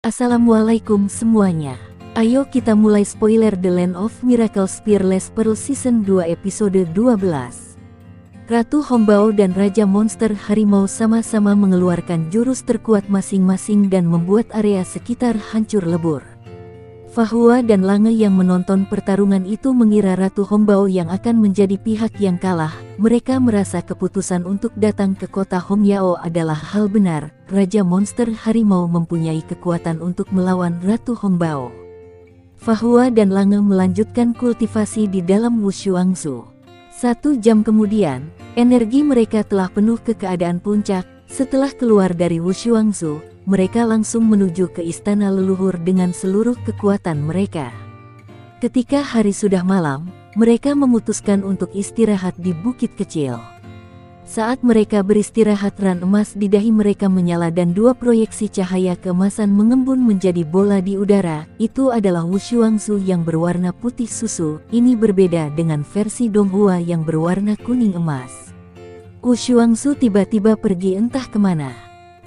Assalamualaikum semuanya. Ayo kita mulai spoiler The Land of Miracles Fearless Pearl Season 2 episode 12. Ratu Hongbao dan Raja Monster Harimau sama-sama mengeluarkan jurus terkuat masing-masing dan membuat area sekitar hancur lebur. Fahua dan Lange yang menonton pertarungan itu mengira Ratu Hongbao yang akan menjadi pihak yang kalah. Mereka merasa keputusan untuk datang ke kota Hongyao adalah hal benar. Raja Monster Harimau mempunyai kekuatan untuk melawan Ratu Hongbao. Fahua dan Lange melanjutkan kultivasi di dalam Wushuangsu. 1 jam kemudian, energi mereka telah penuh ke keadaan puncak. Setelah keluar dari Wushuangsu, mereka langsung menuju ke istana leluhur dengan seluruh kekuatan mereka. Ketika hari sudah malam, mereka memutuskan untuk istirahat di bukit kecil. Saat mereka beristirahat, ran emas di dahi mereka menyala dan 2 proyeksi cahaya keemasan mengembun menjadi bola di udara. Itu adalah Wushuangsu yang berwarna putih susu. Ini berbeda dengan versi Donghua yang berwarna kuning emas. Wushuangsu tiba-tiba pergi entah kemana.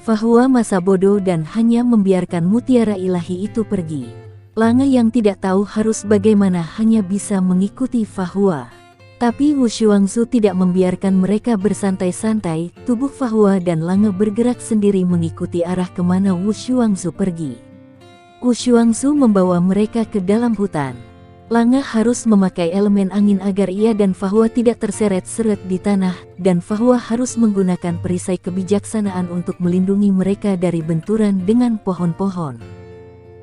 Fahua masa bodoh dan hanya membiarkan mutiara ilahi itu pergi. Lange yang tidak tahu harus bagaimana hanya bisa mengikuti Fahua. Tapi Wushuangsu tidak membiarkan mereka bersantai-santai. Tubuh Fahua dan Lange bergerak sendiri mengikuti arah kemana Wushuangsu pergi. Wushuangsu membawa mereka ke dalam hutan. Lange harus memakai elemen angin agar ia dan Fahua tidak terseret-seret di tanah, dan Fahua harus menggunakan perisai kebijaksanaan untuk melindungi mereka dari benturan dengan pohon-pohon.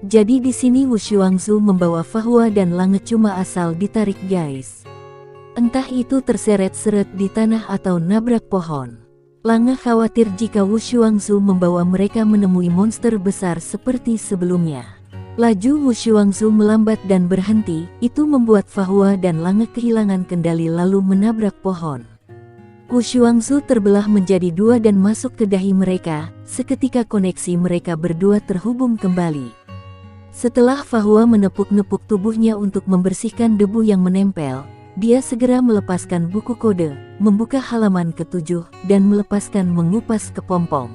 Jadi di sini Wushuangsu membawa Fahua dan Lange cuma asal ditarik guys. Entah itu terseret-seret di tanah atau nabrak pohon. Lange khawatir jika Wushuangsu membawa mereka menemui monster besar seperti sebelumnya. Laju Wushuangsu melambat dan berhenti, itu membuat Fahua dan Lange kehilangan kendali lalu menabrak pohon. Wushuangsu terbelah menjadi 2 dan masuk ke dahi mereka. Seketika koneksi mereka berdua terhubung kembali. Setelah Fahua menepuk-nepuk tubuhnya untuk membersihkan debu yang menempel, dia segera melepaskan buku kode, membuka halaman ke-7, dan melepaskan mengupas kepompong.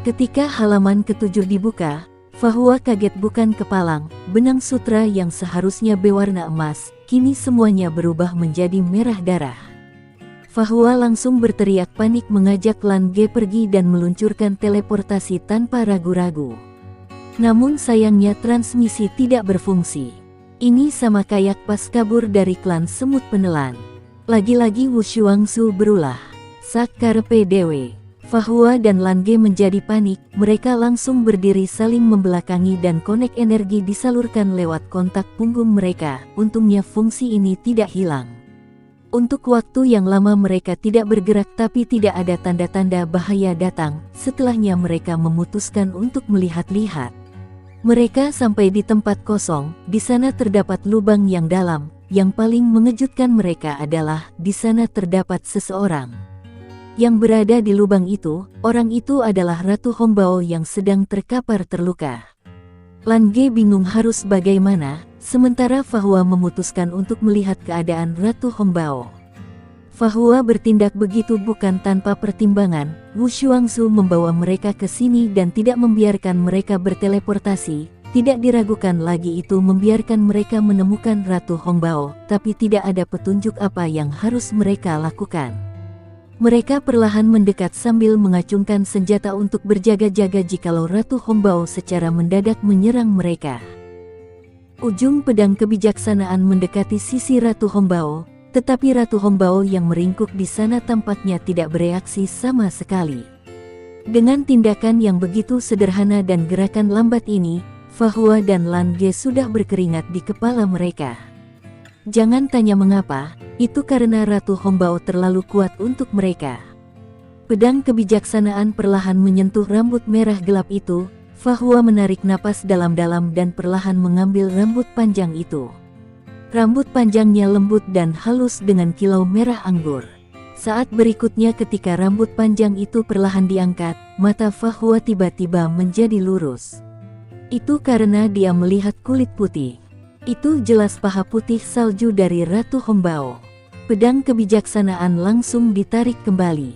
Ketika halaman ke-7 dibuka, Fahua kaget bukan kepalang. Benang sutra yang seharusnya berwarna emas, kini semuanya berubah menjadi merah darah. Fahua langsung berteriak panik mengajak Lan Ge pergi dan meluncurkan teleportasi tanpa ragu-ragu. Namun sayangnya transmisi tidak berfungsi. Ini sama kayak pas kabur dari klan semut penelan. Lagi-lagi Wushuangsu berulah. Sakarpe dewe. Fahua dan Lan Ge menjadi panik, mereka langsung berdiri saling membelakangi dan konek energi disalurkan lewat kontak punggung mereka. Untungnya fungsi ini tidak hilang. Untuk waktu yang lama mereka tidak bergerak tapi tidak ada tanda-tanda bahaya datang. Setelahnya mereka memutuskan untuk melihat-lihat. Mereka sampai di tempat kosong, di sana terdapat lubang yang dalam. Yang paling mengejutkan mereka adalah, di sana terdapat seseorang. Yang berada di lubang itu, orang itu adalah Ratu Hongbao yang sedang terkapar terluka. Lan Ge bingung harus bagaimana, sementara Fahua memutuskan untuk melihat keadaan Ratu Hongbao. Fahua bertindak begitu bukan tanpa pertimbangan. Wushuangsu membawa mereka ke sini dan tidak membiarkan mereka berteleportasi. Tidak diragukan lagi itu membiarkan mereka menemukan Ratu Hongbao, tapi tidak ada petunjuk apa yang harus mereka lakukan. Mereka perlahan mendekat sambil mengacungkan senjata untuk berjaga-jaga jikalau Ratu Hongbao secara mendadak menyerang mereka. Ujung pedang kebijaksanaan mendekati sisi Ratu Hongbao, tetapi Ratu Hongbao yang meringkuk di sana tampaknya tidak bereaksi sama sekali. Dengan tindakan yang begitu sederhana dan gerakan lambat ini, Fahua dan Lan Ge sudah berkeringat di kepala mereka. Jangan tanya mengapa, itu karena Ratu Hongbao terlalu kuat untuk mereka. Pedang kebijaksanaan perlahan menyentuh rambut merah gelap itu. Fahua menarik napas dalam-dalam dan perlahan mengambil rambut panjang itu. Rambut panjangnya lembut dan halus dengan kilau merah anggur. Saat berikutnya ketika rambut panjang itu perlahan diangkat, mata Fahua tiba-tiba menjadi lurus. Itu karena dia melihat kulit putih. Itu jelas paha putih salju dari Ratu Hongbao. Pedang kebijaksanaan langsung ditarik kembali.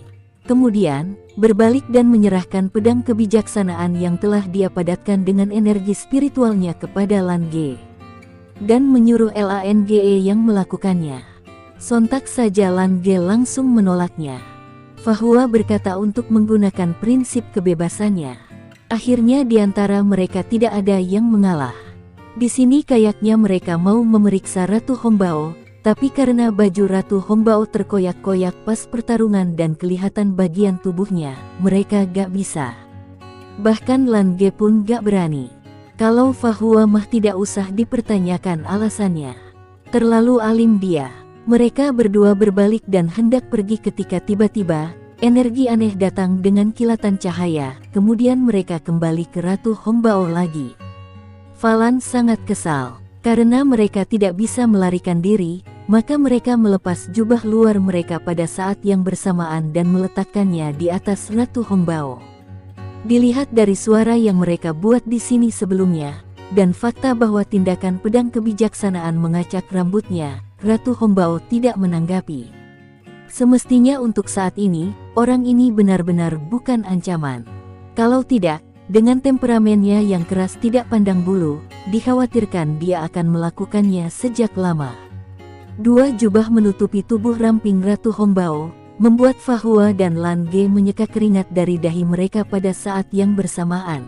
Kemudian, berbalik dan menyerahkan pedang kebijaksanaan yang telah dia padatkan dengan energi spiritualnya kepada Lan Ge. Dan menyuruh Lange yang melakukannya. Sontak saja Lan Ge langsung menolaknya. Fa-Hua berkata untuk menggunakan prinsip kebebasannya. Akhirnya di antara mereka tidak ada yang mengalah. Di sini kayaknya mereka mau memeriksa Ratu Hongbao. Tapi karena baju Ratu Hongbao terkoyak-koyak pas pertarungan dan kelihatan bagian tubuhnya, mereka gak bisa. Bahkan Lan Ge pun gak berani. Kalau Fa-Hua mah tidak usah dipertanyakan alasannya. Terlalu alim dia. Mereka berdua berbalik dan hendak pergi ketika tiba-tiba, energi aneh datang dengan kilatan cahaya, kemudian mereka kembali ke Ratu Hongbao lagi. Falan sangat kesal. Karena mereka tidak bisa melarikan diri, maka mereka melepas jubah luar mereka pada saat yang bersamaan dan meletakkannya di atas Ratu Hongbao. Dilihat dari suara yang mereka buat di sini sebelumnya, dan fakta bahwa tindakan pedang kebijaksanaan mengacak rambutnya, Ratu Hongbao tidak menanggapi. Semestinya untuk saat ini, orang ini benar-benar bukan ancaman. Kalau tidak, dengan temperamennya yang keras tidak pandang bulu, dikhawatirkan dia akan melakukannya sejak lama. Dua jubah menutupi tubuh ramping Ratu Hongbao, membuat Fa-Hua dan Lan Ge menyeka keringat dari dahi mereka pada saat yang bersamaan.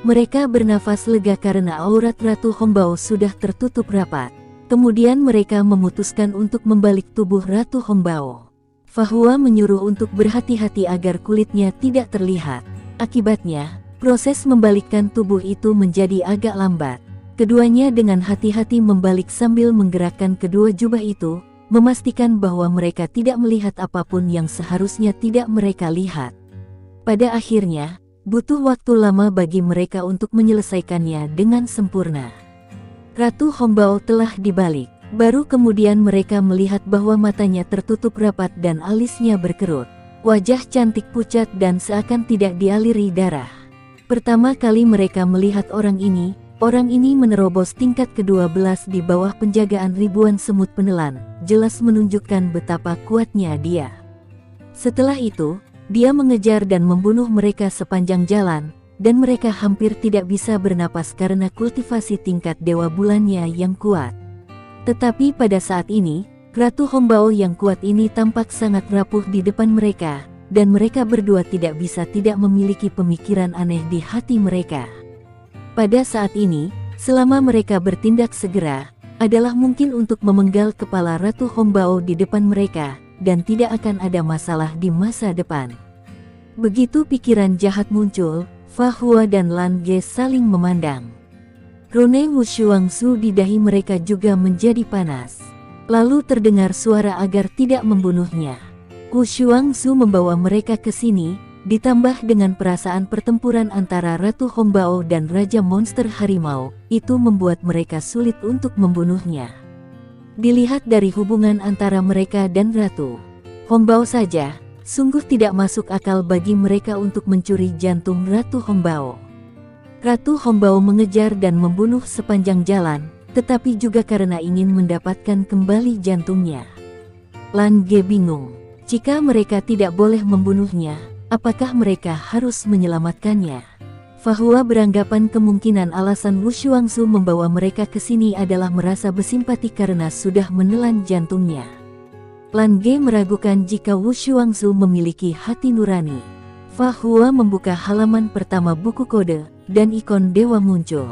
Mereka bernafas lega karena aurat Ratu Hongbao sudah tertutup rapat. Kemudian mereka memutuskan untuk membalik tubuh Ratu Hongbao. Fa-Hua menyuruh untuk berhati-hati agar kulitnya tidak terlihat. Akibatnya, proses membalikkan tubuh itu menjadi agak lambat. Keduanya dengan hati-hati membalik sambil menggerakkan kedua jubah itu, memastikan bahwa mereka tidak melihat apapun yang seharusnya tidak mereka lihat. Pada akhirnya, butuh waktu lama bagi mereka untuk menyelesaikannya dengan sempurna. Ratu Hongbao telah dibalik. Baru kemudian mereka melihat bahwa matanya tertutup rapat dan alisnya berkerut. Wajah cantik pucat dan seakan tidak dialiri darah. Pertama kali mereka melihat orang ini menerobos tingkat ke-12 di bawah penjagaan ribuan semut penelan, jelas menunjukkan betapa kuatnya dia. Setelah itu, dia mengejar dan membunuh mereka sepanjang jalan, dan mereka hampir tidak bisa bernapas karena kultivasi tingkat Dewa Bulannya yang kuat. Tetapi pada saat ini, Ratu Hongbao yang kuat ini tampak sangat rapuh di depan mereka, dan mereka berdua tidak bisa tidak memiliki pemikiran aneh di hati mereka. Pada saat ini, selama mereka bertindak segera, adalah mungkin untuk memenggal kepala Ratu Hongbao di depan mereka, dan tidak akan ada masalah di masa depan. Begitu pikiran jahat muncul, Fa-Hua dan Lan Ge saling memandang. Rune Wushuangsu di dahi mereka juga menjadi panas. Lalu terdengar suara agar tidak membunuhnya. Wushuangsu membawa mereka ke sini, ditambah dengan perasaan pertempuran antara Ratu Hongbao dan Raja Monster Harimau, itu membuat mereka sulit untuk membunuhnya. Dilihat dari hubungan antara mereka dan Ratu Hongbao saja, sungguh tidak masuk akal bagi mereka untuk mencuri jantung Ratu Hongbao. Ratu Hongbao mengejar dan membunuh sepanjang jalan, tetapi juga karena ingin mendapatkan kembali jantungnya. Lan Ge bingung. Jika mereka tidak boleh membunuhnya, apakah mereka harus menyelamatkannya? Fa-Hua beranggapan kemungkinan alasan Wushuangsu membawa mereka ke sini adalah merasa bersimpati karena sudah menelan jantungnya. Lan Ge meragukan jika Wushuangsu memiliki hati nurani. Fa-Hua membuka halaman pertama buku kode, dan ikon dewa muncul.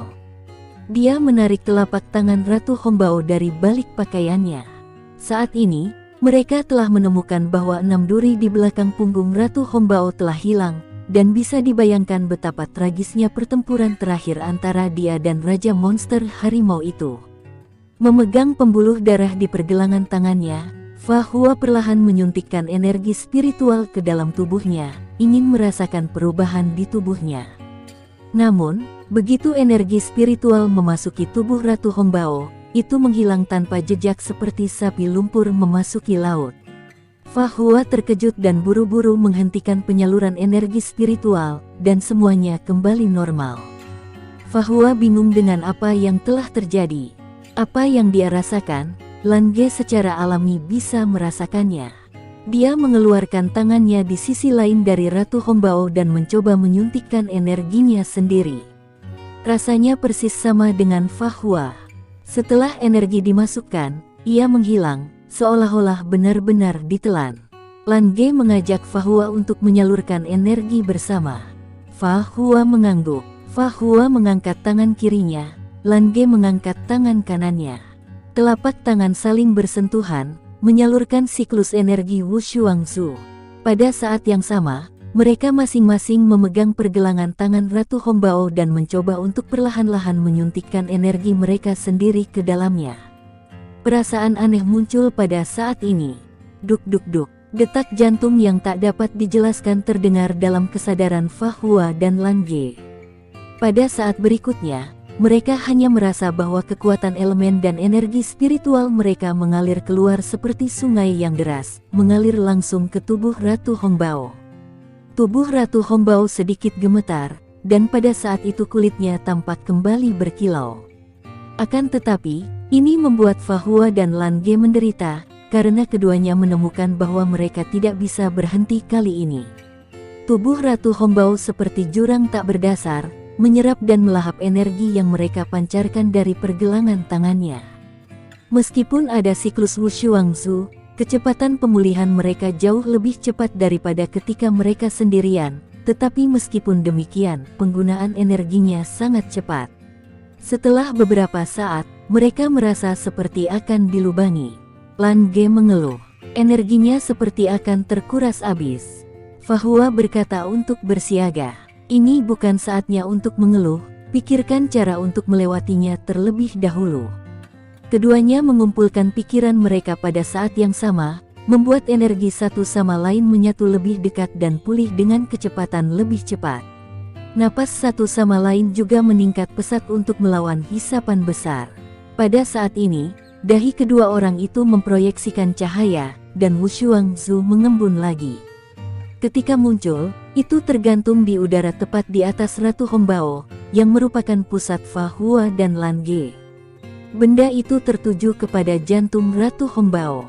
Dia menarik telapak tangan Ratu Hongbao dari balik pakaiannya. Saat ini, mereka telah menemukan bahwa 6 duri di belakang punggung Ratu Hongbao telah hilang, dan bisa dibayangkan betapa tragisnya pertempuran terakhir antara dia dan Raja Monster Harimau itu. Memegang pembuluh darah di pergelangan tangannya, Fa-Hua perlahan menyuntikkan energi spiritual ke dalam tubuhnya, ingin merasakan perubahan di tubuhnya. Namun, begitu energi spiritual memasuki tubuh Ratu Hongbao, itu menghilang tanpa jejak seperti sapi lumpur memasuki laut. Fa-Hua terkejut dan buru-buru menghentikan penyaluran energi spiritual, dan semuanya kembali normal. Fa-Hua bingung dengan apa yang telah terjadi. Apa yang dia rasakan, Lan Ge secara alami bisa merasakannya. Dia mengeluarkan tangannya di sisi lain dari Ratu Hongbao dan mencoba menyuntikkan energinya sendiri. Rasanya persis sama dengan Fa Hua. Setelah energi dimasukkan, ia menghilang, seolah-olah benar-benar ditelan. Lan Ge mengajak Fa Hua untuk menyalurkan energi bersama. Fa Hua mengangguk. Fa Hua mengangkat tangan kirinya, Lan Ge mengangkat tangan kanannya. Telapak tangan saling bersentuhan, menyalurkan siklus energi Wushuangzu. Pada saat yang sama, mereka masing-masing memegang pergelangan tangan Ratu Hongbao dan mencoba untuk perlahan-lahan menyuntikkan energi mereka sendiri ke dalamnya. Perasaan aneh muncul pada saat ini. Duk-duk-duk, detak jantung yang tak dapat dijelaskan terdengar dalam kesadaran Fa Hua dan Lan Ge. Pada saat berikutnya, mereka hanya merasa bahwa kekuatan elemen dan energi spiritual mereka mengalir keluar seperti sungai yang deras, mengalir langsung ke tubuh Ratu Hongbao. Tubuh Ratu Hongbao sedikit gemetar, dan pada saat itu kulitnya tampak kembali berkilau. Akan tetapi, ini membuat Fa Hua dan Lan Ge menderita, karena keduanya menemukan bahwa mereka tidak bisa berhenti kali ini. Tubuh Ratu Hongbao seperti jurang tak berdasar, menyerap dan melahap energi yang mereka pancarkan dari pergelangan tangannya. Meskipun ada siklus Wushuangzu, kecepatan pemulihan mereka jauh lebih cepat daripada ketika mereka sendirian, tetapi meskipun demikian, penggunaan energinya sangat cepat. Setelah beberapa saat, mereka merasa seperti akan dilubangi. Lan Ge mengeluh, energinya seperti akan terkuras habis. Fa Hua berkata untuk bersiaga. Ini bukan saatnya untuk mengeluh, pikirkan cara untuk melewatinya terlebih dahulu. Keduanya mengumpulkan pikiran mereka pada saat yang sama, membuat energi satu sama lain menyatu lebih dekat dan pulih dengan kecepatan lebih cepat. Napas satu sama lain juga meningkat pesat untuk melawan hisapan besar. Pada saat ini, dahi kedua orang itu memproyeksikan cahaya, dan Wushuangzu mengembun lagi. Ketika muncul, itu tergantung di udara tepat di atas Ratu Hongbao, yang merupakan pusat Fa Hua dan Lan Ge. Benda itu tertuju kepada jantung Ratu Hongbao.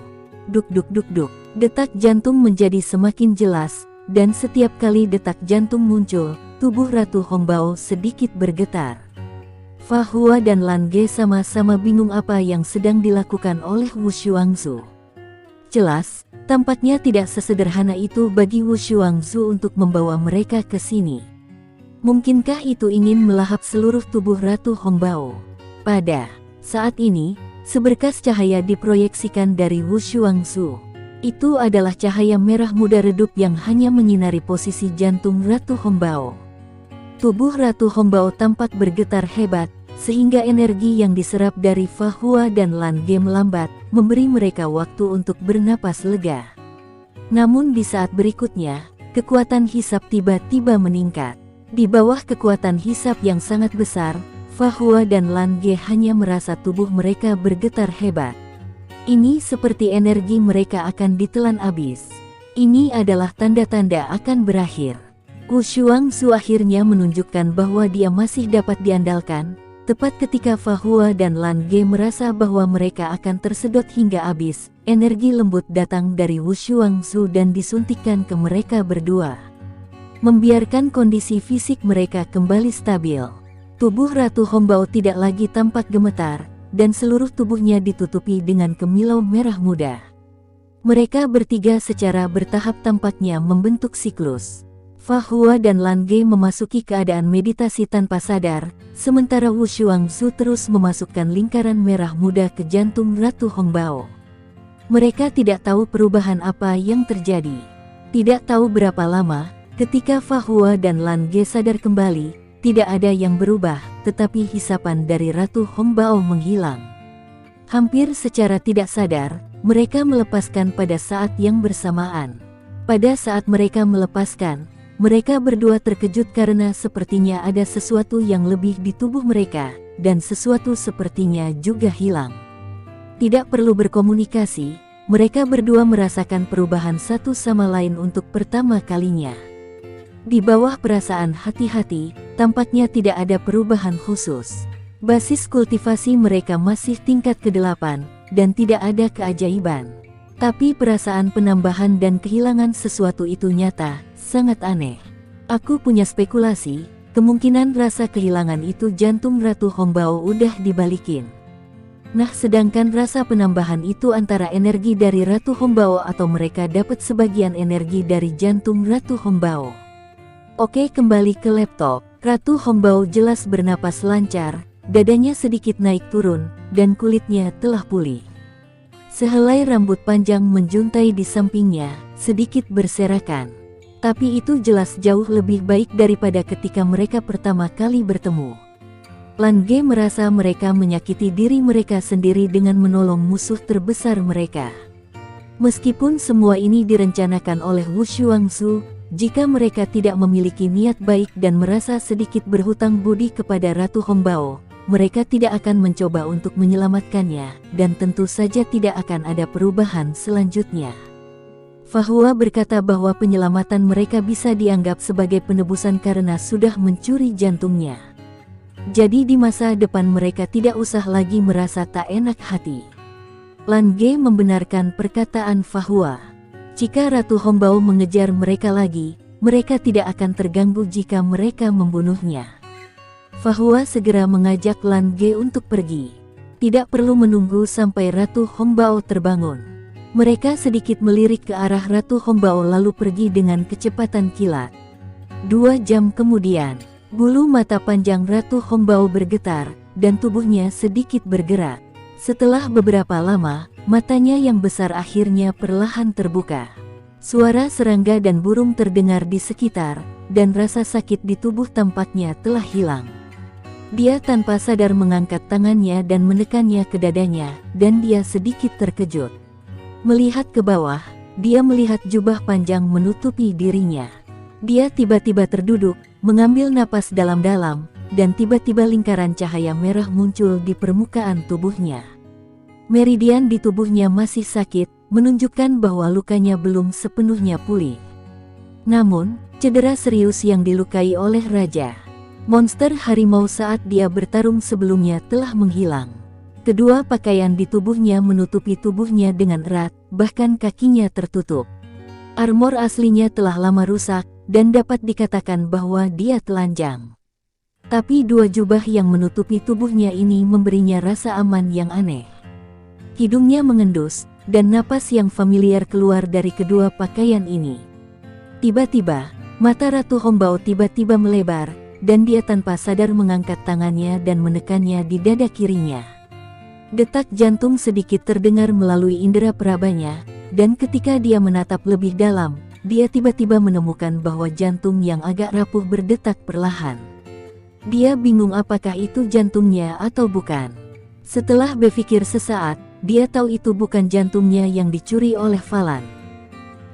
Duk-duk-duk-duk, detak jantung menjadi semakin jelas, dan setiap kali detak jantung muncul, tubuh Ratu Hongbao sedikit bergetar. Fa Hua dan Lan Ge sama-sama bingung apa yang sedang dilakukan oleh Wushuangzu. Jelas, tampaknya tidak sesederhana itu bagi Wushuangzu untuk membawa mereka ke sini. Mungkinkah itu ingin melahap seluruh tubuh Ratu Hongbao? Pada saat ini, seberkas cahaya diproyeksikan dari Wushuangzu. Itu adalah cahaya merah muda redup yang hanya menyinari posisi jantung Ratu Hongbao. Tubuh Ratu Hongbao tampak bergetar hebat, sehingga energi yang diserap dari Fa Hua dan Lan Ge melambat, memberi mereka waktu untuk bernapas lega. Namun di saat berikutnya, kekuatan hisap tiba-tiba meningkat. Di bawah kekuatan hisap yang sangat besar, Fa Hua dan Lan Ge hanya merasa tubuh mereka bergetar hebat. Ini seperti energi mereka akan ditelan habis. Ini adalah tanda-tanda akan berakhir. Wushuangzu akhirnya menunjukkan bahwa dia masih dapat diandalkan. Tepat ketika Fa Hua dan Lan Ge merasa bahwa mereka akan tersedot hingga habis, energi lembut datang dari Wushuangzu dan disuntikkan ke mereka berdua. Membiarkan kondisi fisik mereka kembali stabil. Tubuh Ratu Hongbao tidak lagi tampak gemetar, dan seluruh tubuhnya ditutupi dengan kemilau merah muda. Mereka bertiga secara bertahap tampaknya membentuk siklus. Fa Hua dan Lan Ge memasuki keadaan meditasi tanpa sadar, sementara Wushuangzu terus memasukkan lingkaran merah muda ke jantung Ratu Hongbao. Mereka tidak tahu perubahan apa yang terjadi. Tidak tahu berapa lama, ketika Fa Hua dan Lan Ge sadar kembali, tidak ada yang berubah, tetapi hisapan dari Ratu Hongbao menghilang. Hampir secara tidak sadar, mereka melepaskan pada saat yang bersamaan. Pada saat mereka melepaskan, mereka berdua terkejut karena sepertinya ada sesuatu yang lebih di tubuh mereka, dan sesuatu sepertinya juga hilang. Tidak perlu berkomunikasi, mereka berdua merasakan perubahan satu sama lain untuk pertama kalinya. Di bawah perasaan hati-hati, tampaknya tidak ada perubahan khusus. Basis kultivasi mereka masih tingkat ke-8, dan tidak ada keajaiban. Tapi perasaan penambahan dan kehilangan sesuatu itu nyata, sangat aneh. Aku punya spekulasi, kemungkinan rasa kehilangan itu jantung Ratu Hongbao udah dibalikin. Nah, sedangkan rasa penambahan itu antara energi dari Ratu Hongbao atau mereka dapat sebagian energi dari jantung Ratu Hongbao. Oke, kembali ke laptop. Ratu Hongbao jelas bernapas lancar, dadanya sedikit naik turun, dan kulitnya telah pulih. Sehelai rambut panjang menjuntai di sampingnya, sedikit berserakan. Tapi itu jelas jauh lebih baik daripada ketika mereka pertama kali bertemu. Lan Ge merasa mereka menyakiti diri mereka sendiri dengan menolong musuh terbesar mereka. Meskipun semua ini direncanakan oleh Wu Shuangzu, jika mereka tidak memiliki niat baik dan merasa sedikit berhutang budi kepada Ratu Hongbao, mereka tidak akan mencoba untuk menyelamatkannya, dan tentu saja tidak akan ada perubahan selanjutnya. Fahua berkata bahwa penyelamatan mereka bisa dianggap sebagai penebusan karena sudah mencuri jantungnya. Jadi di masa depan mereka tidak usah lagi merasa tak enak hati. Lan Ge membenarkan perkataan Fahua. Jika Ratu Hongbao mengejar mereka lagi, mereka tidak akan terganggu jika mereka membunuhnya. Fahua segera mengajak Lan Ge untuk pergi. Tidak perlu menunggu sampai Ratu Hongbao terbangun. Mereka sedikit melirik ke arah Ratu Hongbao lalu pergi dengan kecepatan kilat. 2 jam kemudian, bulu mata panjang Ratu Hongbao bergetar, dan tubuhnya sedikit bergerak. Setelah beberapa lama, matanya yang besar akhirnya perlahan terbuka. Suara serangga dan burung terdengar di sekitar, dan rasa sakit di tubuh tampaknya telah hilang. Dia tanpa sadar mengangkat tangannya dan menekannya ke dadanya, dan dia sedikit terkejut. Melihat ke bawah, dia melihat jubah panjang menutupi dirinya. Dia tiba-tiba terduduk, mengambil napas dalam-dalam, dan tiba-tiba lingkaran cahaya merah muncul di permukaan tubuhnya. Meridian di tubuhnya masih sakit, menunjukkan bahwa lukanya belum sepenuhnya pulih. Namun, cedera serius yang dilukai oleh Raja Monster Harimau saat dia bertarung sebelumnya telah menghilang. Kedua pakaian di tubuhnya menutupi tubuhnya dengan erat, bahkan kakinya tertutup. Armor aslinya telah lama rusak, dan dapat dikatakan bahwa dia telanjang. Tapi 2 jubah yang menutupi tubuhnya ini memberinya rasa aman yang aneh. Hidungnya mengendus, dan napas yang familiar keluar dari kedua pakaian ini. Tiba-tiba, mata Ratu Hongbao tiba-tiba melebar, dan dia tanpa sadar mengangkat tangannya dan menekannya di dada kirinya. Detak jantung sedikit terdengar melalui indera perabanya, dan ketika dia menatap lebih dalam, dia tiba-tiba menemukan bahwa jantung yang agak rapuh berdetak perlahan. Dia bingung apakah itu jantungnya atau bukan. Setelah berpikir sesaat, dia tahu itu bukan jantungnya yang dicuri oleh Falan.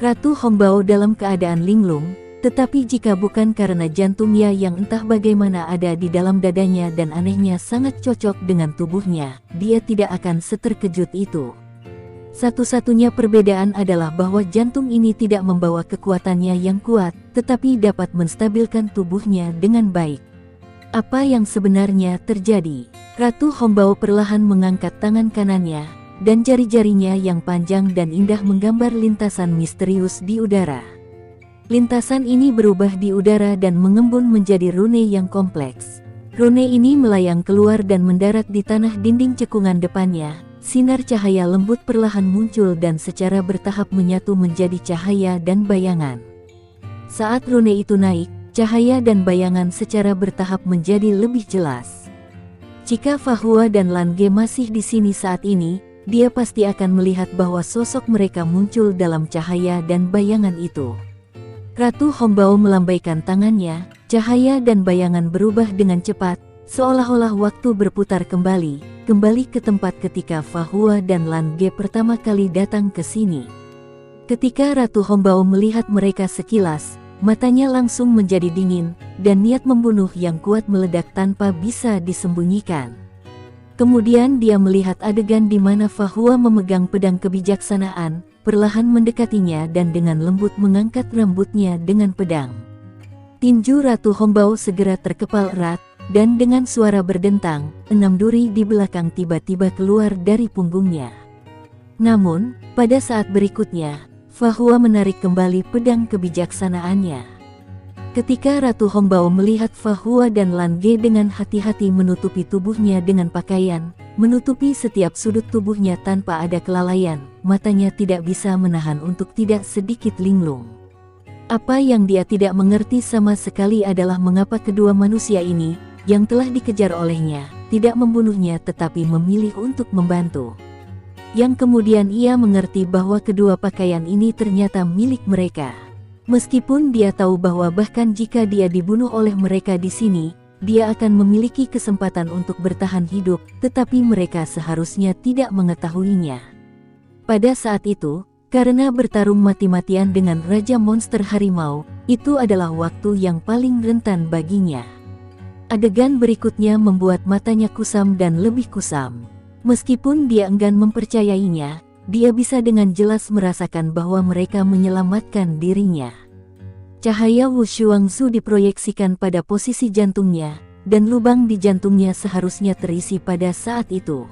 Ratu Hongbao dalam keadaan linglung, tetapi jika bukan karena jantungnya yang entah bagaimana ada di dalam dadanya dan anehnya sangat cocok dengan tubuhnya, dia tidak akan seterkejut itu. Satu-satunya perbedaan adalah bahwa jantung ini tidak membawa kekuatannya yang kuat, tetapi dapat menstabilkan tubuhnya dengan baik. Apa yang sebenarnya terjadi? Ratu Hongbao perlahan mengangkat tangan kanannya, dan jari-jarinya yang panjang dan indah menggambar lintasan misterius di udara. Lintasan ini berubah di udara dan mengembun menjadi rune yang kompleks. Rune ini melayang keluar dan mendarat di tanah dinding cekungan depannya. Sinar cahaya lembut perlahan muncul dan secara bertahap menyatu menjadi cahaya dan bayangan. Saat rune itu naik, cahaya dan bayangan secara bertahap menjadi lebih jelas. Jika Fahua dan Lan Ge masih di sini saat ini, dia pasti akan melihat bahwa sosok mereka muncul dalam cahaya dan bayangan itu. Ratu Hongbao melambaikan tangannya, cahaya dan bayangan berubah dengan cepat, seolah-olah waktu berputar kembali ke tempat ketika Fahua dan Lan Ge pertama kali datang ke sini. Ketika Ratu Hongbao melihat mereka sekilas, matanya langsung menjadi dingin, dan niat membunuh yang kuat meledak tanpa bisa disembunyikan. Kemudian dia melihat adegan di mana Fahua memegang pedang kebijaksanaan, perlahan mendekatinya dan dengan lembut mengangkat rambutnya dengan pedang. Tinju Ratu Hongbao segera terkepal erat, dan dengan suara berdentang, 6 duri di belakang tiba-tiba keluar dari punggungnya. Namun, pada saat berikutnya, Fahua menarik kembali pedang kebijaksanaannya. Ketika Ratu Hongbao melihat Fahua dan Lan Ge dengan hati-hati menutupi tubuhnya dengan pakaian, menutupi setiap sudut tubuhnya tanpa ada kelalaian, matanya tidak bisa menahan untuk tidak sedikit linglung. Apa yang dia tidak mengerti sama sekali adalah mengapa kedua manusia ini, yang telah dikejar olehnya, tidak membunuhnya tetapi memilih untuk membantu. Yang kemudian ia mengerti bahwa kedua pakaian ini ternyata milik mereka. Meskipun dia tahu bahwa bahkan jika dia dibunuh oleh mereka di sini, dia akan memiliki kesempatan untuk bertahan hidup, tetapi mereka seharusnya tidak mengetahuinya. Pada saat itu, karena bertarung mati-matian dengan Raja Monster Harimau, itu adalah waktu yang paling rentan baginya. Adegan berikutnya membuat matanya kusam dan lebih kusam. Meskipun dia enggan mempercayainya, dia bisa dengan jelas merasakan bahwa mereka menyelamatkan dirinya. Cahaya Wu Shuangzu diproyeksikan pada posisi jantungnya, dan lubang di jantungnya seharusnya terisi pada saat itu.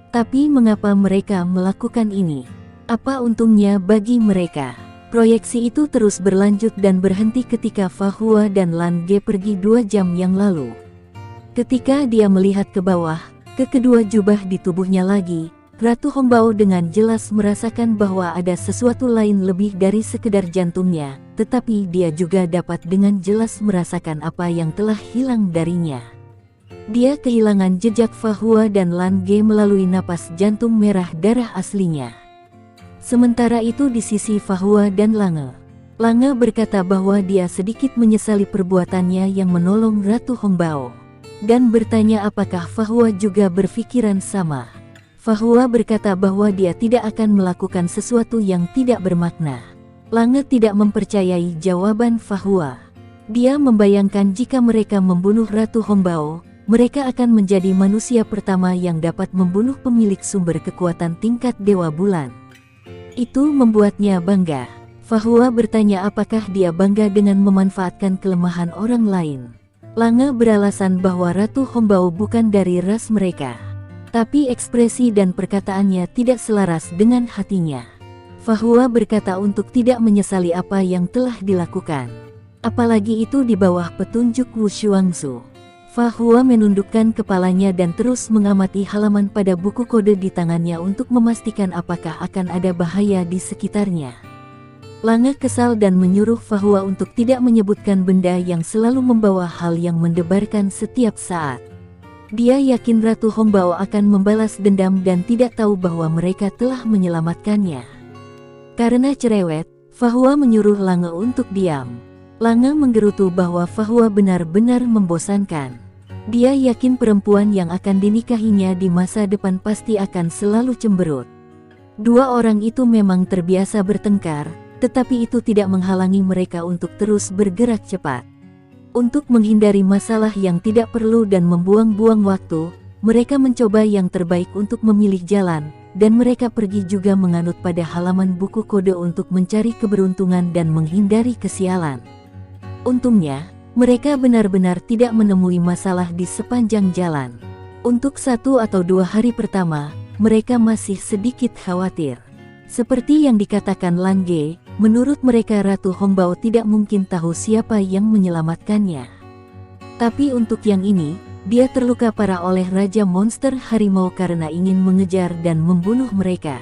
Tapi mengapa mereka melakukan ini? Apa untungnya bagi mereka? Proyeksi itu terus berlanjut dan berhenti ketika Fahua dan Lan Ge pergi 2 jam yang lalu. Ketika dia melihat ke bawah, ke kedua jubah di tubuhnya lagi, Ratu Hongbao dengan jelas merasakan bahwa ada sesuatu lain lebih dari sekedar jantungnya, tetapi dia juga dapat dengan jelas merasakan apa yang telah hilang darinya. Dia kehilangan jejak Fahua dan Lan Ge melalui napas jantung merah darah aslinya. Sementara itu di sisi Fahua dan Lange berkata bahwa dia sedikit menyesali perbuatannya yang menolong Ratu Hongbao. Dan bertanya apakah Fahua juga berpikiran sama. Fahua berkata bahwa dia tidak akan melakukan sesuatu yang tidak bermakna. Lange tidak mempercayai jawaban Fahua. Dia membayangkan jika mereka membunuh Ratu Hongbao, mereka akan menjadi manusia pertama yang dapat membunuh pemilik sumber kekuatan tingkat Dewa Bulan. Itu membuatnya bangga. Fahua bertanya apakah dia bangga dengan memanfaatkan kelemahan orang lain. Lange beralasan bahwa Ratu Hongbao bukan dari ras mereka. Tapi ekspresi dan perkataannya tidak selaras dengan hatinya. Fahua berkata untuk tidak menyesali apa yang telah dilakukan. Apalagi itu di bawah petunjuk Wu Shuangzu. Fahua menundukkan kepalanya dan terus mengamati halaman pada buku kode di tangannya untuk memastikan apakah akan ada bahaya di sekitarnya. Lange kesal dan menyuruh Fahua untuk tidak menyebutkan benda yang selalu membawa hal yang mendebarkan setiap saat. Dia yakin Ratu Hongbao akan membalas dendam dan tidak tahu bahwa mereka telah menyelamatkannya. Karena cerewet, Fahua menyuruh Lange untuk diam. Lange menggerutu bahwa Fahua benar-benar membosankan. Dia yakin perempuan yang akan dinikahinya di masa depan pasti akan selalu cemberut. Dua orang itu memang terbiasa bertengkar, tetapi itu tidak menghalangi mereka untuk terus bergerak cepat. Untuk menghindari masalah yang tidak perlu dan membuang-buang waktu, mereka mencoba yang terbaik untuk memilih jalan, dan mereka pergi juga menganut pada halaman buku kode untuk mencari keberuntungan dan menghindari kesialan. Untungnya, mereka benar-benar tidak menemui masalah di sepanjang jalan. Untuk 1 atau 2 hari pertama, mereka masih sedikit khawatir. Seperti yang dikatakan Lan Ge, menurut mereka Ratu Hongbao tidak mungkin tahu siapa yang menyelamatkannya. Tapi untuk yang ini, dia terluka parah oleh Raja Monster Harimau karena ingin mengejar dan membunuh mereka.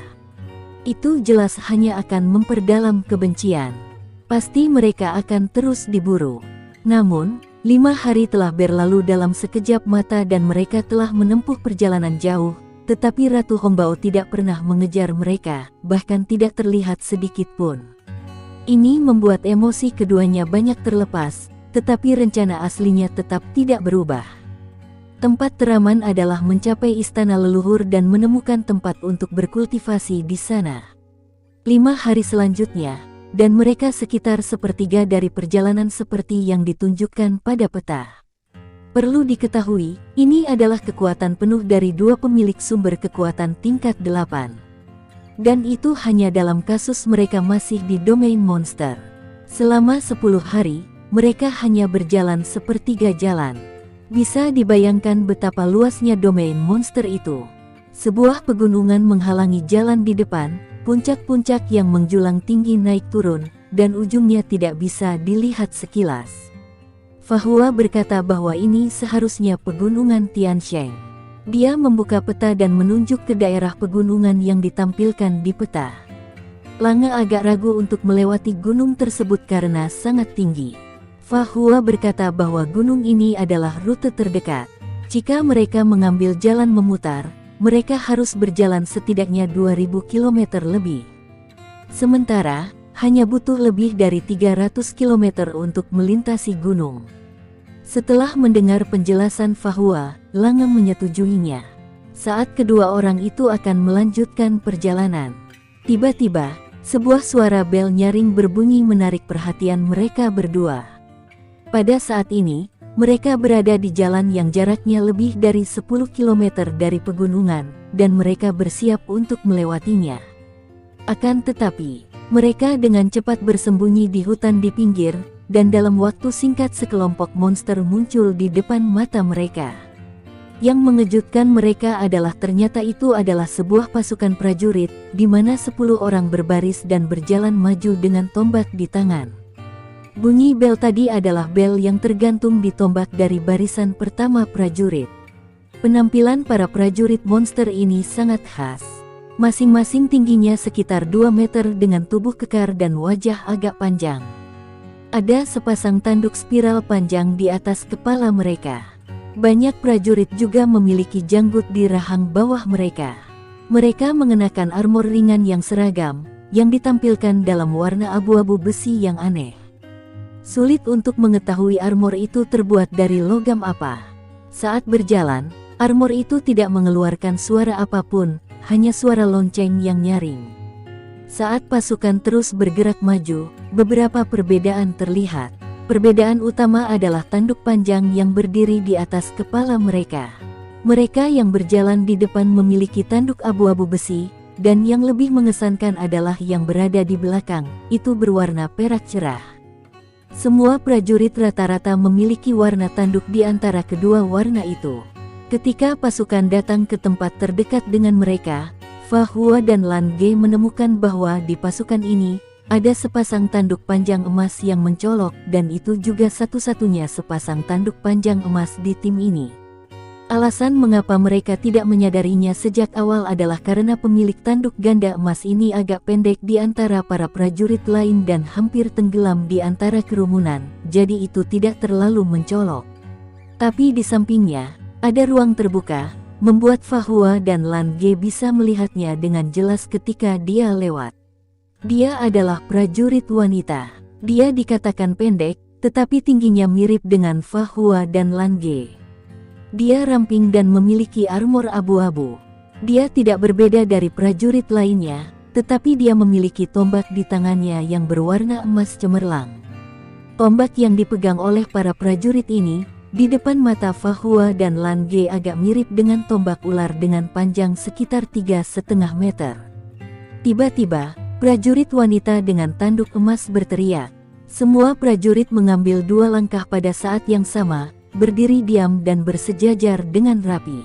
Itu jelas hanya akan memperdalam kebencian. Pasti mereka akan terus diburu. Namun, 5 hari telah berlalu dalam sekejap mata dan mereka telah menempuh perjalanan jauh. Tetapi Ratu Hongbao tidak pernah mengejar mereka, bahkan tidak terlihat sedikit pun. Ini membuat emosi keduanya banyak terlepas, tetapi rencana aslinya tetap tidak berubah. Tempat teraman adalah mencapai istana leluhur dan menemukan tempat untuk berkultivasi di sana. 5 hari selanjutnya, dan mereka sekitar sepertiga dari perjalanan seperti yang ditunjukkan pada peta. Perlu diketahui, ini adalah kekuatan penuh dari 2 pemilik sumber kekuatan tingkat 8. Dan itu hanya dalam kasus mereka masih di domain monster. Selama 10 hari, mereka hanya berjalan sepertiga jalan. Bisa dibayangkan betapa luasnya domain monster itu. Sebuah pegunungan menghalangi jalan di depan, puncak-puncak yang menjulang tinggi naik turun, dan ujungnya tidak bisa dilihat sekilas. Fahua berkata bahwa ini seharusnya pegunungan Tian Shan. Dia membuka peta dan menunjuk ke daerah pegunungan yang ditampilkan di peta. Lange agak ragu untuk melewati gunung tersebut karena sangat tinggi. Fahua berkata bahwa gunung ini adalah rute terdekat. Jika mereka mengambil jalan memutar, mereka harus berjalan setidaknya 2000 km lebih. Sementara, hanya butuh lebih dari 300 km untuk melintasi gunung. Setelah mendengar penjelasan Fahua, Lange menyetujuinya. Saat kedua orang itu akan melanjutkan perjalanan, tiba-tiba, sebuah suara bel nyaring berbunyi menarik perhatian mereka berdua. Pada saat ini, mereka berada di jalan yang jaraknya lebih dari 10 km dari pegunungan, dan mereka bersiap untuk melewatinya. Akan tetapi, mereka dengan cepat bersembunyi di hutan di pinggir, dan dalam waktu singkat sekelompok monster muncul di depan mata mereka. Yang mengejutkan mereka adalah ternyata itu adalah sebuah pasukan prajurit, di mana 10 orang berbaris dan berjalan maju dengan tombak di tangan. Bunyi bel tadi adalah bel yang tergantung di tombak dari barisan pertama prajurit. Penampilan para prajurit monster ini sangat khas. Masing-masing tingginya sekitar 2 meter dengan tubuh kekar dan wajah agak panjang. Ada sepasang tanduk spiral panjang di atas kepala mereka. Banyak prajurit juga memiliki janggut di rahang bawah mereka. Mereka mengenakan armor ringan yang seragam, yang ditampilkan dalam warna abu-abu besi yang aneh. Sulit untuk mengetahui armor itu terbuat dari logam apa. Saat berjalan, armor itu tidak mengeluarkan suara apapun, hanya suara lonceng yang nyaring. Saat pasukan terus bergerak maju, beberapa perbedaan terlihat. Perbedaan utama adalah tanduk panjang yang berdiri di atas kepala mereka. Mereka yang berjalan di depan memiliki tanduk abu-abu besi, dan yang lebih mengesankan adalah yang berada di belakang, itu berwarna perak cerah. Semua prajurit rata-rata memiliki warna tanduk di antara kedua warna itu. Ketika pasukan datang ke tempat terdekat dengan mereka, Fahua dan Lan Ge menemukan bahwa di pasukan ini, ada sepasang tanduk panjang emas yang mencolok, dan itu juga satu-satunya sepasang tanduk panjang emas di tim ini. Alasan mengapa mereka tidak menyadarinya sejak awal adalah karena pemilik tanduk ganda emas ini agak pendek di antara para prajurit lain dan hampir tenggelam di antara kerumunan, jadi itu tidak terlalu mencolok. Tapi di sampingnya, ada ruang terbuka, membuat Fahua dan Lan Ge bisa melihatnya dengan jelas ketika dia lewat. Dia adalah prajurit wanita. Dia dikatakan pendek, tetapi tingginya mirip dengan Fahua dan Lan Ge. Dia ramping dan memiliki armor abu-abu. Dia tidak berbeda dari prajurit lainnya, tetapi dia memiliki tombak di tangannya yang berwarna emas cemerlang. Tombak yang dipegang oleh para prajurit ini, di depan mata Fahua dan Lan Ge agak mirip dengan tombak ular dengan panjang sekitar 3,5 meter. Tiba-tiba, prajurit wanita dengan tanduk emas berteriak. Semua prajurit mengambil 2 langkah pada saat yang sama, berdiri diam dan bersejajar dengan rapi.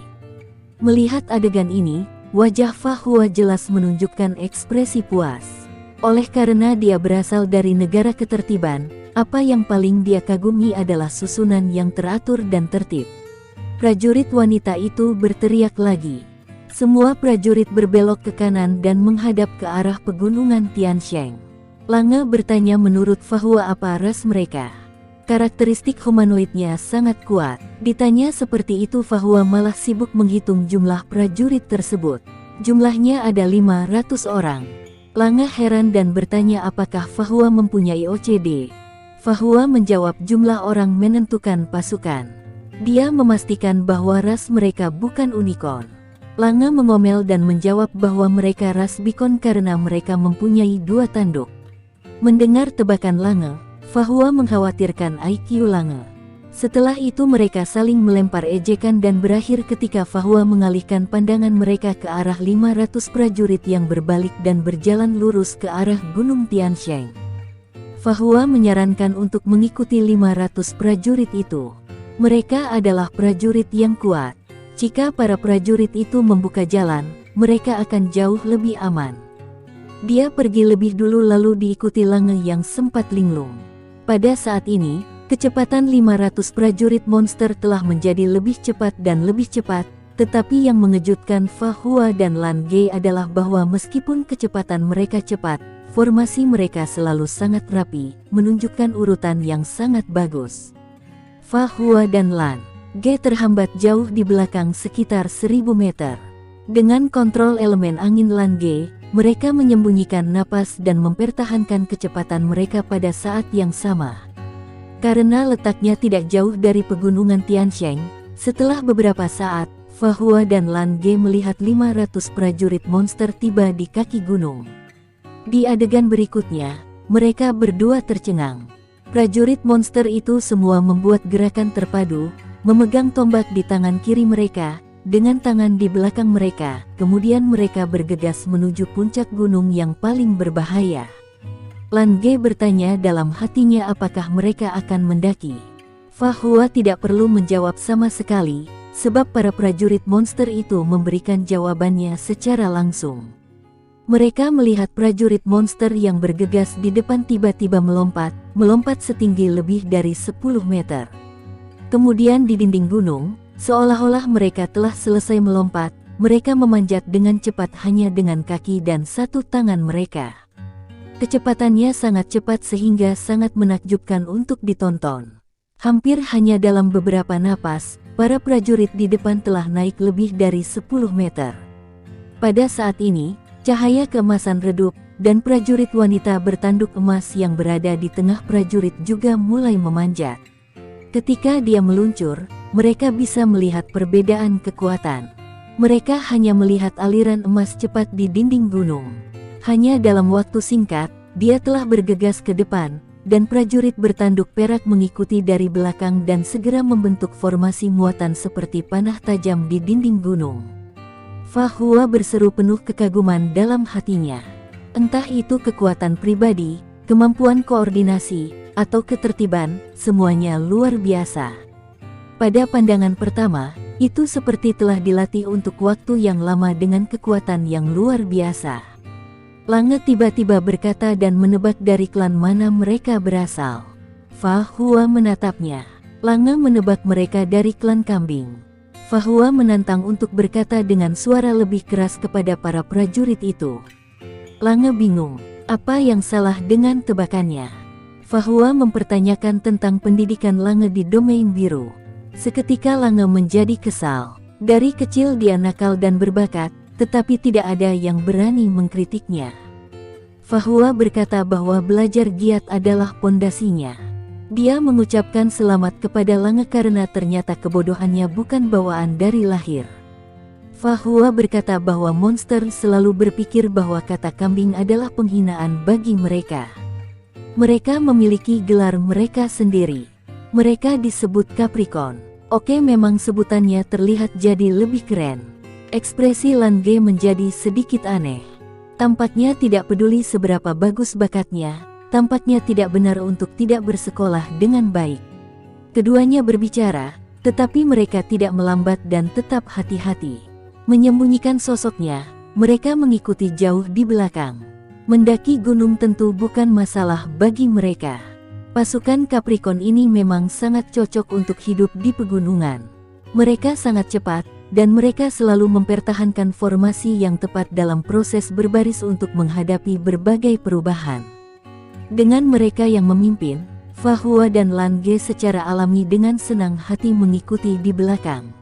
Melihat adegan ini, wajah Fahua jelas menunjukkan ekspresi puas. Oleh karena dia berasal dari negara ketertiban, apa yang paling dia kagumi adalah susunan yang teratur dan tertib. Prajurit wanita itu berteriak lagi. Semua prajurit berbelok ke kanan dan menghadap ke arah pegunungan Tian Shan. Lange bertanya menurut Fahua apa ras mereka. Karakteristik humanoidnya sangat kuat. Ditanya seperti itu Fahua malah sibuk menghitung jumlah prajurit tersebut. Jumlahnya ada 500 orang. Lange heran dan bertanya apakah Fahua mempunyai OCD. Fahua menjawab jumlah orang menentukan pasukan. Dia memastikan bahwa ras mereka bukan unicorn. Lange mengomel dan menjawab bahwa mereka ras Bikon karena mereka mempunyai 2 tanduk. Mendengar tebakan Lange, Fahua mengkhawatirkan IQ Lange. Setelah itu mereka saling melempar ejekan dan berakhir ketika Fahua mengalihkan pandangan mereka ke arah 500 prajurit yang berbalik dan berjalan lurus ke arah Gunung Tian Shan. Fahua menyarankan untuk mengikuti 500 prajurit itu. Mereka adalah prajurit yang kuat. Jika para prajurit itu membuka jalan, mereka akan jauh lebih aman. Dia pergi lebih dulu lalu diikuti Lange yang sempat linglung. Pada saat ini, kecepatan 500 prajurit monster telah menjadi lebih cepat dan lebih cepat, tetapi yang mengejutkan Fa Hua dan Lan Ge adalah bahwa meskipun kecepatan mereka cepat, formasi mereka selalu sangat rapi, menunjukkan urutan yang sangat bagus. Fa Hua dan Lan Ge terhambat jauh di belakang sekitar 1000 meter. Dengan kontrol elemen angin Lan Ge, mereka menyembunyikan napas dan mempertahankan kecepatan mereka pada saat yang sama. Karena letaknya tidak jauh dari pegunungan Tiansheng, setelah beberapa saat, Fa Hua dan Lan Ge melihat 500 prajurit monster tiba di kaki gunung. Di adegan berikutnya, mereka berdua tercengang. Prajurit monster itu semua membuat gerakan terpadu, memegang tombak di tangan kiri mereka, dengan tangan di belakang mereka, kemudian mereka bergegas menuju puncak gunung yang paling berbahaya. Lan Ge bertanya dalam hatinya apakah mereka akan mendaki. Fa Hua tidak perlu menjawab sama sekali, sebab para prajurit monster itu memberikan jawabannya secara langsung. Mereka melihat prajurit monster yang bergegas di depan tiba-tiba melompat setinggi lebih dari 10 meter. Kemudian di dinding gunung, seolah-olah mereka telah selesai melompat, mereka memanjat dengan cepat hanya dengan kaki dan satu tangan mereka. Kecepatannya sangat cepat sehingga sangat menakjubkan untuk ditonton. Hampir hanya dalam beberapa napas, para prajurit di depan telah naik lebih dari 10 meter. Pada saat ini, cahaya keemasan redup, dan prajurit wanita bertanduk emas yang berada di tengah prajurit juga mulai memanjat. Ketika dia meluncur, mereka bisa melihat perbedaan kekuatan. Mereka hanya melihat aliran emas cepat di dinding gunung. Hanya dalam waktu singkat, dia telah bergegas ke depan, dan prajurit bertanduk perak mengikuti dari belakang dan segera membentuk formasi muatan seperti panah tajam di dinding gunung. Fa Hua berseru penuh kekaguman dalam hatinya. Entah itu kekuatan pribadi, kemampuan koordinasi, atau ketertiban, semuanya luar biasa. Pada pandangan pertama, itu seperti telah dilatih untuk waktu yang lama dengan kekuatan yang luar biasa. Lange tiba-tiba berkata dan menebak dari klan mana mereka berasal. Fa Hua menatapnya. Lange menebak mereka dari klan kambing. Fa Hua menantang untuk berkata dengan suara lebih keras kepada para prajurit itu. Lange bingung, apa yang salah dengan tebakannya? Fa Hua mempertanyakan tentang pendidikan Lange di domain biru. Seketika Lange menjadi kesal. Dari kecil dia nakal dan berbakat, tetapi tidak ada yang berani mengkritiknya. Fa Hua berkata bahwa belajar giat adalah pondasinya. Dia mengucapkan selamat kepada Lange karena ternyata kebodohannya bukan bawaan dari lahir. Fa Hua berkata bahwa monster selalu berpikir bahwa kata kambing adalah penghinaan bagi mereka. Mereka memiliki gelar mereka sendiri. Mereka disebut Capricorn. Oke, memang sebutannya terlihat jadi lebih keren. Ekspresi Lan Ge menjadi sedikit aneh. Tampaknya tidak peduli seberapa bagus bakatnya, tampaknya tidak benar untuk tidak bersekolah dengan baik. Keduanya berbicara, tetapi mereka tidak melambat dan tetap hati-hati. Menyembunyikan sosoknya, mereka mengikuti jauh di belakang. Mendaki gunung tentu bukan masalah bagi mereka. Pasukan Capricorn ini memang sangat cocok untuk hidup di pegunungan. Mereka sangat cepat, dan mereka selalu mempertahankan formasi yang tepat dalam proses berbaris untuk menghadapi berbagai perubahan. Dengan mereka yang memimpin, Fa Hua dan Lan Ge secara alami dengan senang hati mengikuti di belakang.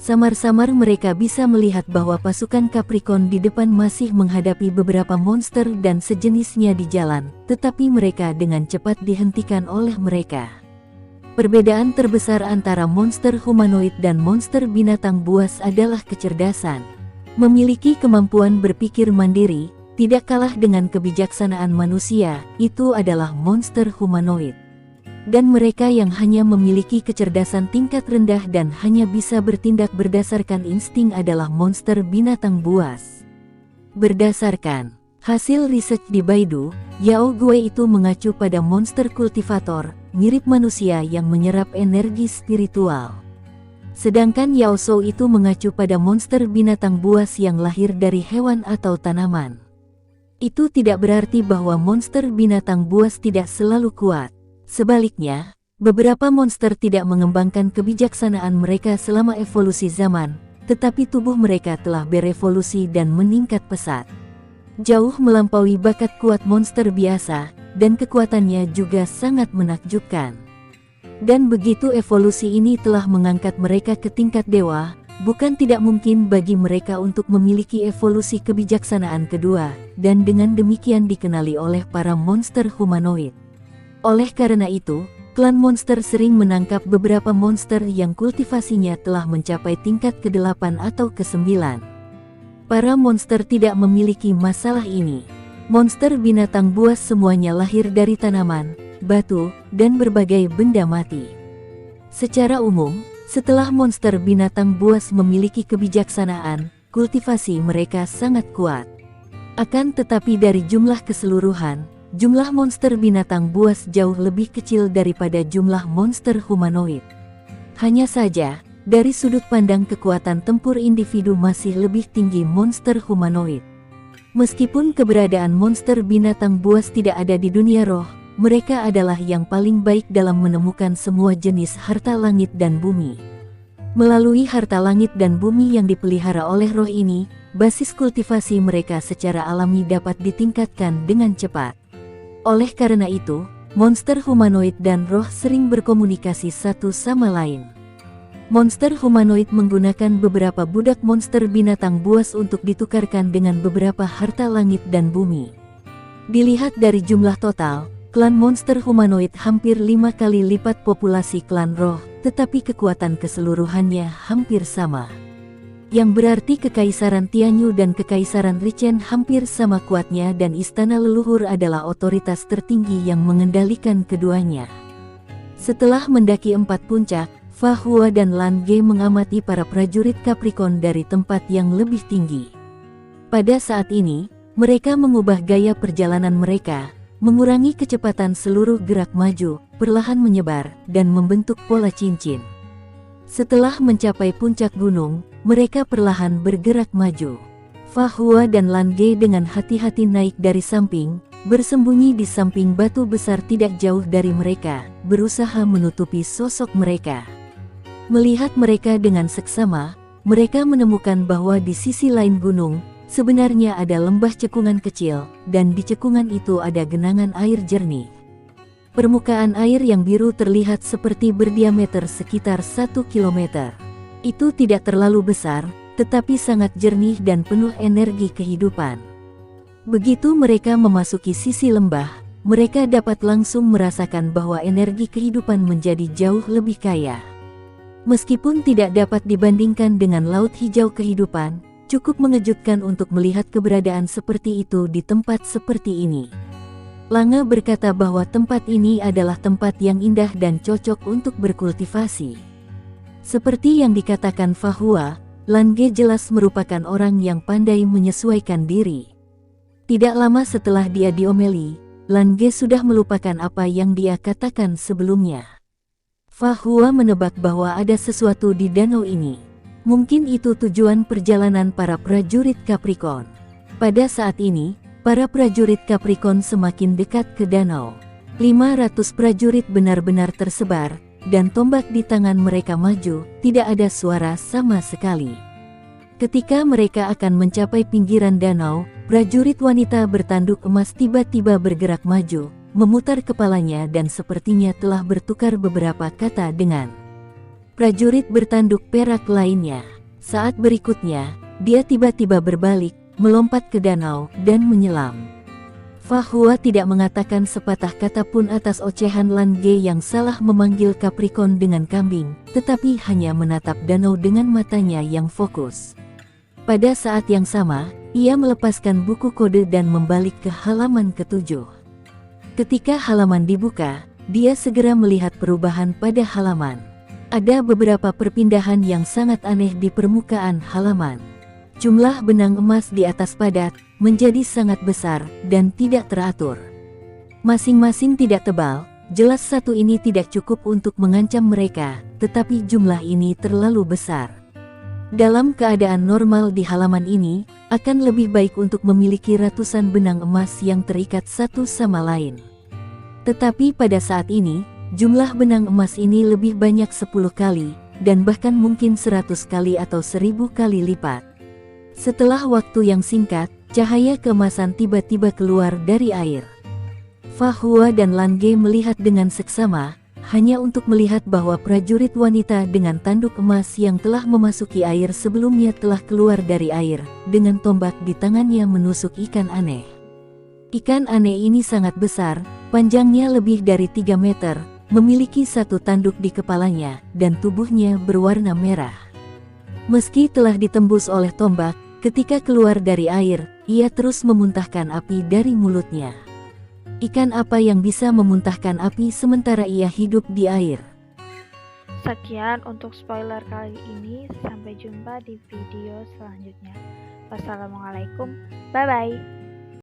Samar-samar mereka bisa melihat bahwa pasukan Capricorn di depan masih menghadapi beberapa monster dan sejenisnya di jalan, tetapi mereka dengan cepat dihentikan oleh mereka. Perbedaan terbesar antara monster humanoid dan monster binatang buas adalah kecerdasan. Memiliki kemampuan berpikir mandiri, tidak kalah dengan kebijaksanaan manusia, itu adalah monster humanoid. Dan mereka yang hanya memiliki kecerdasan tingkat rendah dan hanya bisa bertindak berdasarkan insting adalah monster binatang buas. Berdasarkan hasil riset di Baidu, Yao Gue itu mengacu pada monster kultivator, mirip manusia yang menyerap energi spiritual. Sedangkan Yao Shou itu mengacu pada monster binatang buas yang lahir dari hewan atau tanaman. Itu tidak berarti bahwa monster binatang buas tidak selalu kuat. Sebaliknya, beberapa monster tidak mengembangkan kebijaksanaan mereka selama evolusi zaman, tetapi tubuh mereka telah berevolusi dan meningkat pesat. Jauh melampaui bakat kuat monster biasa, dan kekuatannya juga sangat menakjubkan. Dan begitu evolusi ini telah mengangkat mereka ke tingkat dewa, bukan tidak mungkin bagi mereka untuk memiliki evolusi kebijaksanaan kedua, dan dengan demikian dikenali oleh para monster humanoid. Oleh karena itu, klan monster sering menangkap beberapa monster yang kultivasinya telah mencapai tingkat ke-8 atau ke-9. Para monster tidak memiliki masalah ini. Monster binatang buas semuanya lahir dari tanaman, batu, dan berbagai benda mati. Secara umum, setelah monster binatang buas memiliki kebijaksanaan, kultivasi mereka sangat kuat. Akan tetapi dari jumlah keseluruhan, jumlah monster binatang buas jauh lebih kecil daripada jumlah monster humanoid. Hanya saja, dari sudut pandang kekuatan tempur individu masih lebih tinggi monster humanoid. Meskipun keberadaan monster binatang buas tidak ada di dunia roh, mereka adalah yang paling baik dalam menemukan semua jenis harta langit dan bumi. Melalui harta langit dan bumi yang dipelihara oleh roh ini, basis kultivasi mereka secara alami dapat ditingkatkan dengan cepat. Oleh karena itu, monster humanoid dan roh sering berkomunikasi satu sama lain. Monster humanoid menggunakan beberapa budak monster binatang buas untuk ditukarkan dengan beberapa harta langit dan bumi. Dilihat dari jumlah total, klan monster humanoid hampir 5 kali lipat populasi klan roh, tetapi kekuatan keseluruhannya hampir sama. Yang berarti Kekaisaran Tianyu dan Kekaisaran Richen hampir sama kuatnya dan Istana Leluhur adalah otoritas tertinggi yang mengendalikan keduanya. Setelah mendaki 4 puncak, Fa Hua dan Lan Ge mengamati para prajurit Capricorn dari tempat yang lebih tinggi. Pada saat ini, mereka mengubah gaya perjalanan mereka, mengurangi kecepatan seluruh gerak maju, perlahan menyebar, dan membentuk pola cincin. Setelah mencapai puncak gunung, mereka perlahan bergerak maju. Fa Hua dan Lan Ge dengan hati-hati naik dari samping, bersembunyi di samping batu besar tidak jauh dari mereka, berusaha menutupi sosok mereka. Melihat mereka dengan seksama, mereka menemukan bahwa di sisi lain gunung, sebenarnya ada lembah cekungan kecil, dan di cekungan itu ada genangan air jernih. Permukaan air yang biru terlihat seperti berdiameter sekitar 1 km. Itu tidak terlalu besar, tetapi sangat jernih dan penuh energi kehidupan. Begitu mereka memasuki sisi lembah, mereka dapat langsung merasakan bahwa energi kehidupan menjadi jauh lebih kaya. Meskipun tidak dapat dibandingkan dengan laut hijau kehidupan, cukup mengejutkan untuk melihat keberadaan seperti itu di tempat seperti ini. Lange berkata bahwa tempat ini adalah tempat yang indah dan cocok untuk berkultivasi. Seperti yang dikatakan Fa Hua, Lan Ge jelas merupakan orang yang pandai menyesuaikan diri. Tidak lama setelah dia diomeli, Lan Ge sudah melupakan apa yang dia katakan sebelumnya. Fa Hua menebak bahwa ada sesuatu di danau ini. Mungkin itu tujuan perjalanan para prajurit Capricorn. Pada saat ini, para prajurit Capricorn semakin dekat ke danau. 500 prajurit benar-benar tersebar, dan tombak di tangan mereka maju, tidak ada suara sama sekali. Ketika mereka akan mencapai pinggiran danau, prajurit wanita bertanduk emas tiba-tiba bergerak maju, memutar kepalanya dan sepertinya telah bertukar beberapa kata dengan prajurit bertanduk perak lainnya. Saat berikutnya, dia tiba-tiba berbalik, melompat ke danau, dan menyelam. Fa Hua tidak mengatakan sepatah kata pun atas ocehan Lan Ge yang salah memanggil Capricorn dengan kambing, tetapi hanya menatap danau dengan matanya yang fokus. Pada saat yang sama, ia melepaskan buku kode dan membalik ke halaman ke-7. Ketika halaman dibuka, dia segera melihat perubahan pada halaman. Ada beberapa perpindahan yang sangat aneh di permukaan halaman. Jumlah benang emas di atas padat menjadi sangat besar dan tidak teratur. Masing-masing tidak tebal, Jelas satu ini tidak cukup untuk mengancam mereka, tetapi jumlah ini terlalu besar. Dalam keadaan normal di halaman ini, akan lebih baik untuk memiliki ratusan benang emas yang terikat satu sama lain. Tetapi pada saat ini, jumlah benang emas ini lebih banyak 10 kali, dan bahkan mungkin 100 kali atau 1000 kali lipat. Setelah waktu yang singkat, cahaya keemasan tiba-tiba keluar dari air. Fa Hua dan Lan Ge melihat dengan seksama, hanya untuk melihat bahwa prajurit wanita dengan tanduk emas yang telah memasuki air sebelumnya telah keluar dari air, dengan tombak di tangannya menusuk ikan aneh. Ikan aneh ini sangat besar, panjangnya lebih dari 3 meter, memiliki satu tanduk di kepalanya, dan tubuhnya berwarna merah. Meski telah ditembus oleh tombak, ketika keluar dari air, ia terus memuntahkan api dari mulutnya. Ikan apa yang bisa memuntahkan api sementara ia hidup di air? Sekian untuk spoiler kali ini, sampai jumpa di video selanjutnya. Wassalamualaikum, bye-bye.